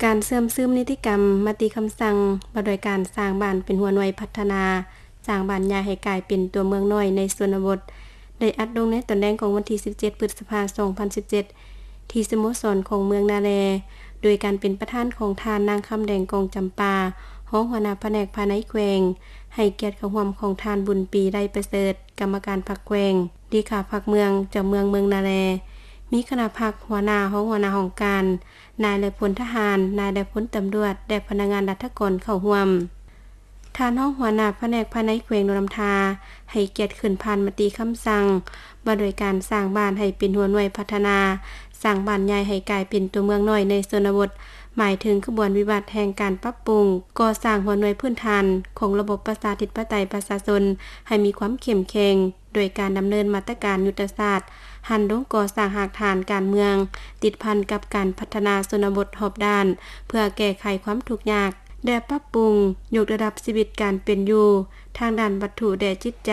การเสื่อมซึมนิติกรรมมติคำสั่งบ่โดยการสร้างบ้านเป็นหัวหน่วยพัฒนาสร้างบ้านใหญ่ให้กลายเป็นตัวเมืองน้อยในชนบทได้อัดลงในตอนแรกของวันที่17พฤษภาคม2017ที่สโมสรของเมืองนาแลโดยการเป็นประธานของทานนางคำแดงกองจำปาห้องหัวหน้าแผนกภายในแขวงให้เกียรติเข้าร่วมของทานบุญปีได้ประเสริฐกรรมการพรรคแขวงดีขาพรรคเมืองจากเมืองนาแลมีคณะพรรคหัวหน้าห้องหัวหน้าของการนายและพลทหารนายและพลตำรวจและพนักงานราชการเข้าร่วมทานห้องหัวหน้าแผนกภายในแขวงนำทาให้เกียรติขึ้นผ่านมติคำสั่งว่าโดยการสร้างบ้านให้เป็นหัวหน่วยพัฒนาสร้างบ้านใหญ่ให้กลายเป็นตัวเมืองน้อยในชนบทหมายถึงขบวนวิวัฒน์แห่งการปรับปรุงก่อสร้างหัวหน่วยพื้นฐานของระบบประชาธิปไตยประชาชนให้มีความเข้มแข็งโดยการดำเนินมาตรการยุทธศาสตร์หันลงก่อสร้างหากฐานการเมืองติดพันกับการพัฒนาชนบทรอบด้านเพื่อแก้ไขความทุกข์ยากและปรับปรุงยกระดับชีวิตการเป็นอยู่ทางด้านวัตถุและจิตใจ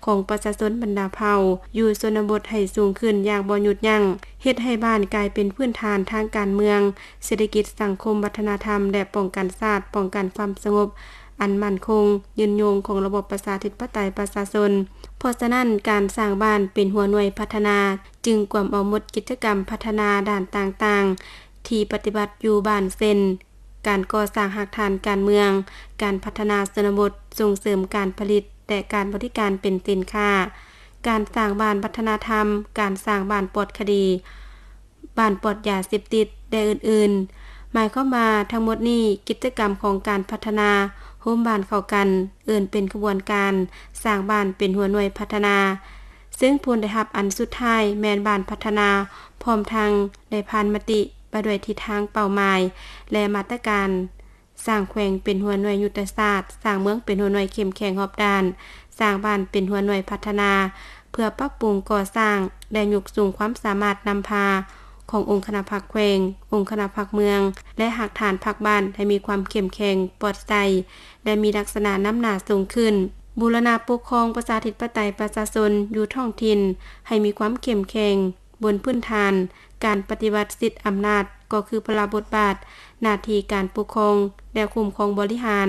ของประชาชนบรรดาเผ่าอยู่ชนบทให้สูงขึ้นอย่างบ่หยุดยั้งเฮ็ดให้บ้านกลายเป็นพื้นฐานทางการเมืองเศรษฐกิจสังคมวัฒนธรรมและป้องกันชาติป้องกันความสงบอันมั่นคงยืนยงของระบบประชาธิปไตยประชาชนเพราะฉะนั้นการสร้างบ้านเป็นหัวหน่วยพัฒนาจึงกวมเอาหมดกิจกรรมพัฒนาด้านต่างๆที่ปฏิบัติอยู่บ้านเช่นการก่อสร้างหากฐานการเมืองการพัฒนาชนบทส่งเสริมการผลิตและการบริการเป็นสินค้าการสร้างบ้านวัฒนธรรมการสร้างบ้านปลอดคดีบ้านปลอดยาเสพติดและอื่นๆหมายความว่าทั้งหมดนี้กิจกรรมของการพัฒนาโฮมบ้านเข้ากันเป็นขบวนการสร้างบ้านเป็นหัวหน่วยพัฒนาซึ่งผลได้รับอันสุดท้ายแม่นบ้านพัฒนาพร้อมทางได้ผ่านมติไปด้วยทิศทางเป้าหมายและมาตรการสร้างแขวงเป็นหัวหน่วยยุทธศาสตร์สร้างเมืองเป็นหัวหน่วยเข้มแข็งรอบด้านสร้างบ้านเป็นหัวหน่วยพัฒนาเพื่อปรับปรุงก่อสร้างและยกสูงความสามารถนำพาขององค์คณะพรรคแขวงองค์คณะพรรคเมืองและหากฐานพรรคบ้านให้มีความเข้มแข็งปลอดภัยและมีลักษณะน้ำหนาสูงขึ้นบูรณาปกครองประชาธิปไตยประชาชนอยู่ท้องถิ่นให้มีความเข้มแข็งบนพื้นฐานการปฏิบัติสิทธิอำนาจก็คือพลบทบาทหน้าที่การปกครองและคุ้มครองบริหาร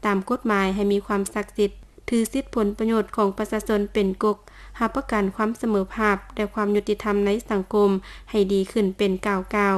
ตามกฎหมายให้มีความศักดิ์สิทธิ์ถือสิทธิผลประโยชน์ของประชาชนเป็นกกรับประกันความเสมอภาคและความยุติธรรมในสังคมให้ดีขึ้นเป็นก้าว